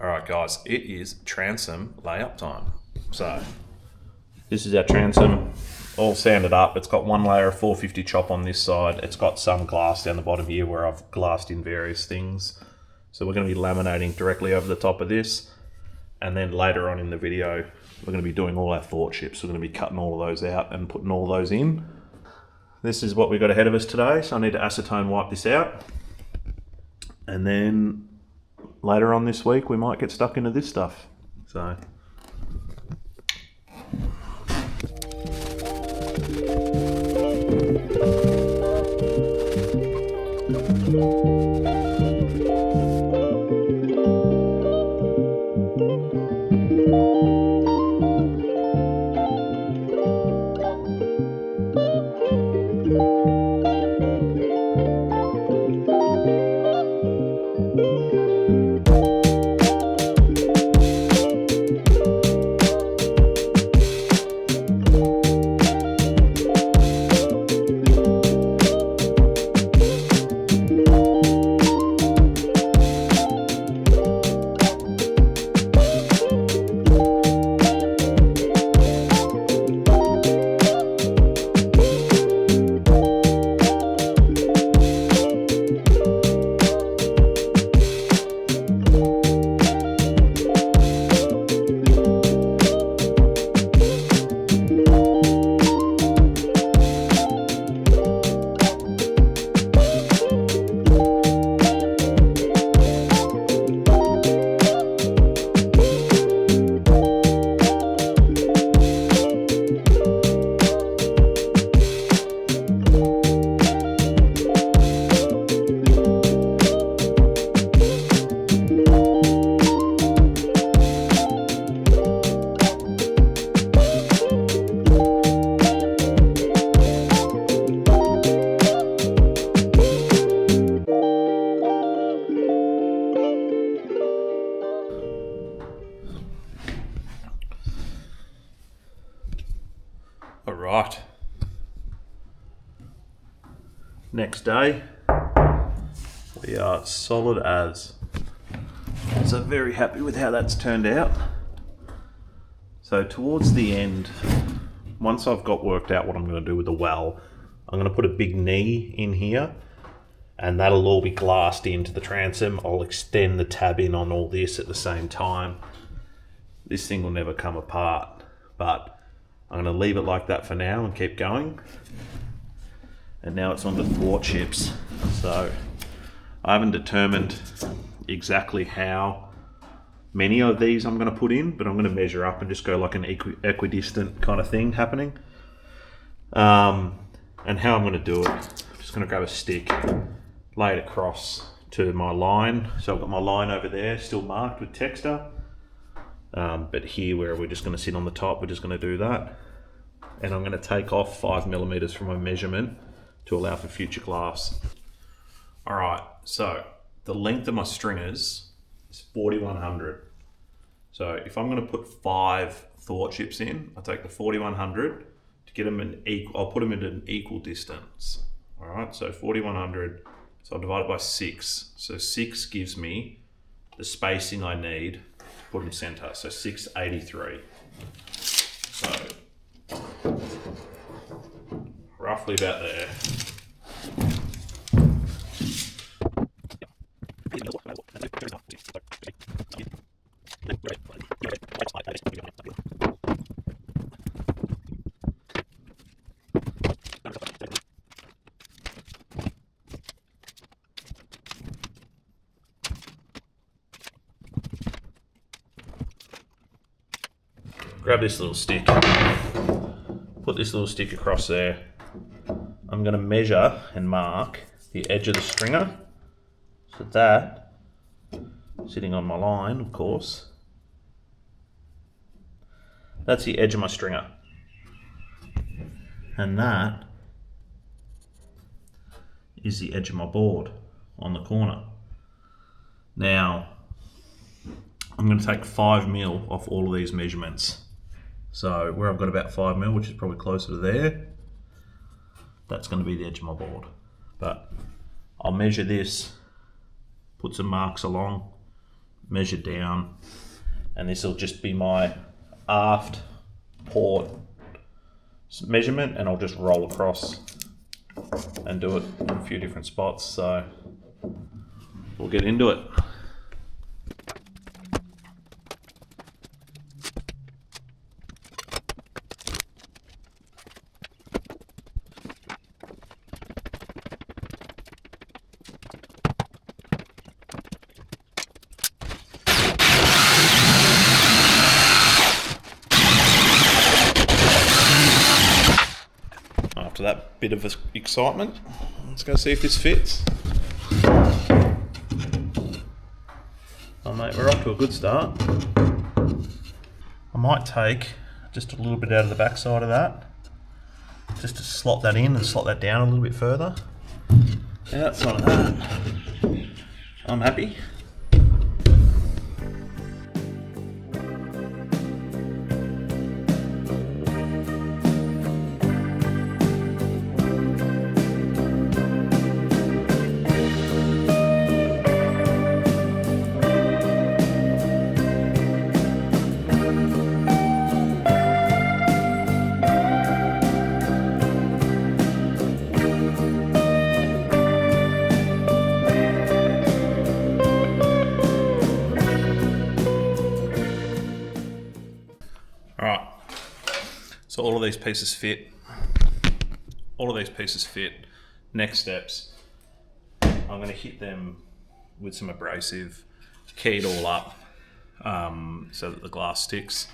Alright guys, it is transom layup time. So, this is our transom, all sanded up. It's got one layer of 450 chop on this side. It's got some glass down the bottom here where I've glassed in various things. So we're going to be laminating directly over the top of this. And then later on in the video, we're going to be doing all our Thwartships. We're going to be cutting all of those out and putting all those in. This is what we've got ahead of us today. So I need to acetone wipe this out. And then later on this week, we might get stuck into this stuff. So. Alright, next day, we are solid as. So very happy with how that's turned out. So towards the end, once I've got worked out what I'm going to do with the well, I'm going to put a big knee in here and that'll all be glassed into the transom. I'll extend the tab in on all this at the same time. This thing will never come apart, but I'm going to leave it like that for now and keep going. And now it's on to Thwartships. So I haven't determined exactly how many of these I'm going to put in, but I'm going to measure up and just go like an equidistant kind of thing happening. And how I'm going to do it, I'm just going to grab a stick, lay it across to my line. So I've got my line over there still marked with texture. But here where we're just going to sit on the top, we're just going to do that. And I'm going to take off 5mm from my measurement to allow for future glass. All right, so the length of my stringers is 4100. So if I'm going to put 5 Thwartships in, I take the 4100 to get them an equal, I'll put them at an equal distance. All right, so 4100, so I'll divide it by 6. So 6 gives me the spacing I need. Put them center, so 683. So roughly about there. Grab this little stick, put this little stick across there. I'm going to measure and mark the edge of the stringer. So that, sitting on my line, of course, that's the edge of my stringer. And that is the edge of my board on the corner. Now, I'm going to take 5mm off all of these measurements. So where I've got about 5mm, which is probably closer to there, that's going to be the edge of my board. But I'll measure this, put some marks along, measure down, and this will just be my aft port measurement, and I'll just roll across and do it in a few different spots. So we'll get into it. After that bit of excitement, let's go see if this fits. Oh mate, we're off to a good start. I might take just a little bit out of the back side of that, just to slot that in and slot that down a little bit further. Outside of that, I'm happy. Alright, so all of these pieces fit. Next steps, I'm going to hit them with some abrasive, key it all up so that the glass sticks,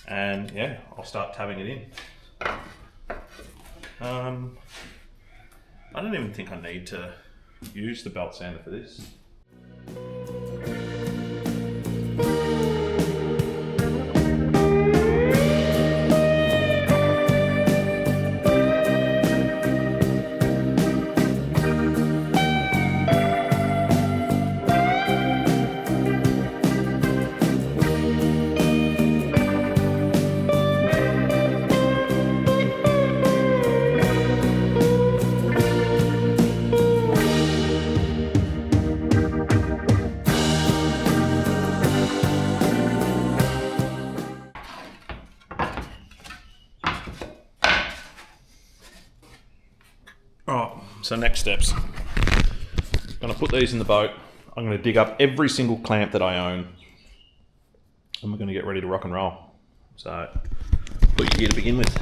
and yeah, I'll start tabbing it in. I don't even think I need to use the belt sander for this. Alright, so next steps. I'm going to put these in the boat. I'm going to dig up every single clamp that I own, and we're going to get ready to rock and roll. So, put your gear to begin with.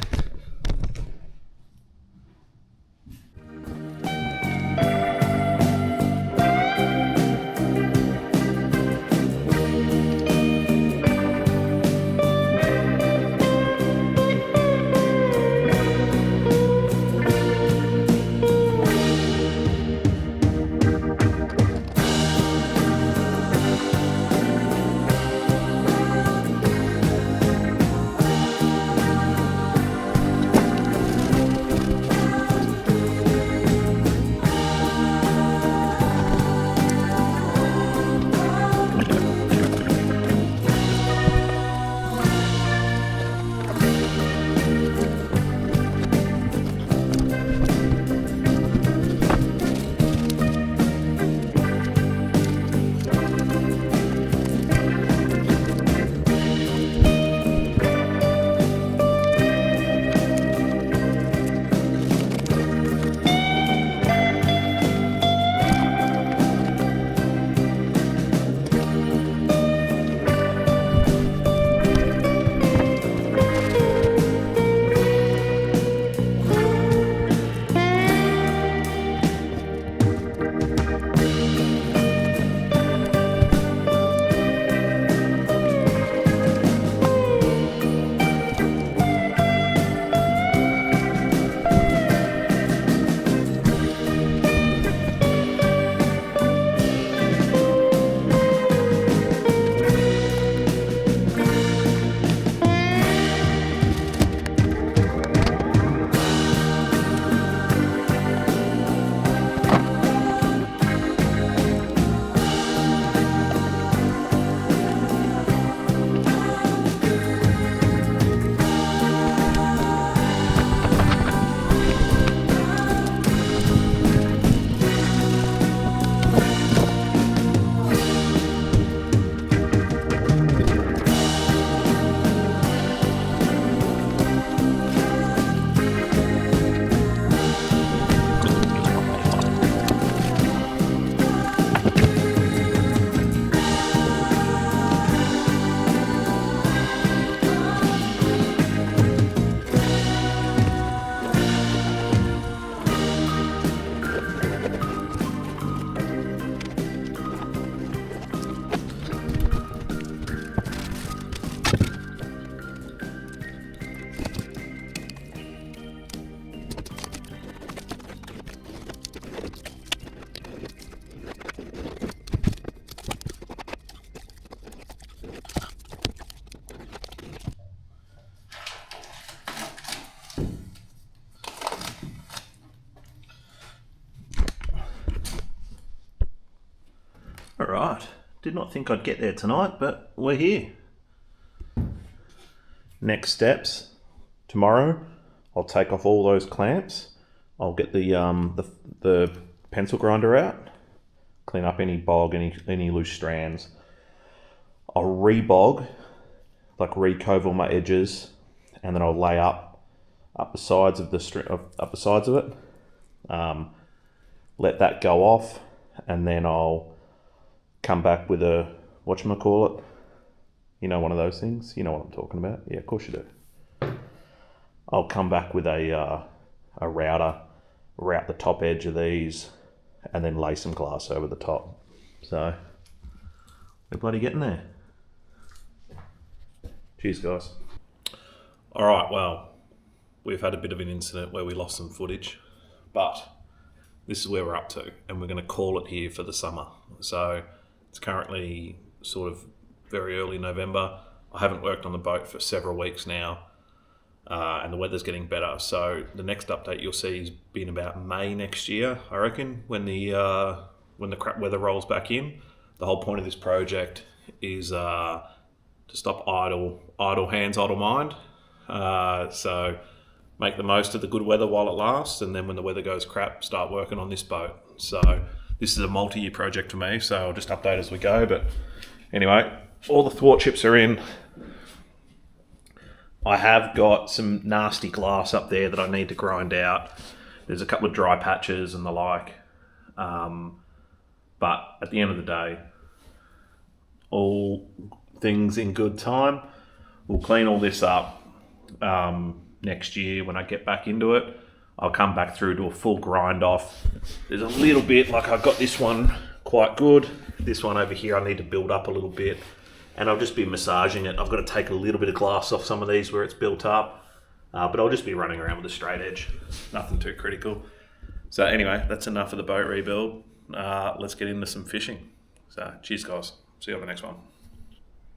Did not think I'd get there tonight, but we're here. Next steps, tomorrow I'll take off all those clamps. I'll get the pencil grinder out, clean up any bog, any loose strands. I'll rebog, like recove all my edges, and then I'll lay up the sides of it. Let that go off, and then I'll come back with a whatchamacallit. You know, one of those things. You know what I'm talking about. Yeah, of course you do. I'll come back with a router, route the top edge of these, and then lay some glass over the top. So we're bloody getting there. Cheers, guys. All right, well, we've had a bit of an incident where we lost some footage, but this is where we're up to, and we're going to call it here for the summer. So it's currently sort of very early November. I haven't worked on the boat for several weeks now, and the weather's getting better. So the next update you'll see has been about May next year, I reckon, when the crap weather rolls back in. The whole point of this project is to stop idle hands, idle mind. So make the most of the good weather while it lasts, and then when the weather goes crap, start working on this boat. So this is a multi-year project for me, so I'll just update as we go. But anyway, all the Thwartships are in. I have got some nasty glass up there that I need to grind out. There's a couple of dry patches and the like. But at the end of the day, all things in good time. We'll clean all this up next year when I get back into it. I'll come back through to a full grind off. There's a little bit, like I've got this one quite good. This one over here I need to build up a little bit, and I'll just be massaging it. I've got to take a little bit of glass off some of these where it's built up, but I'll just be running around with a straight edge. Nothing too critical. So anyway, that's enough of the boat rebuild. Let's get into some fishing. So cheers, guys. See you on the next one.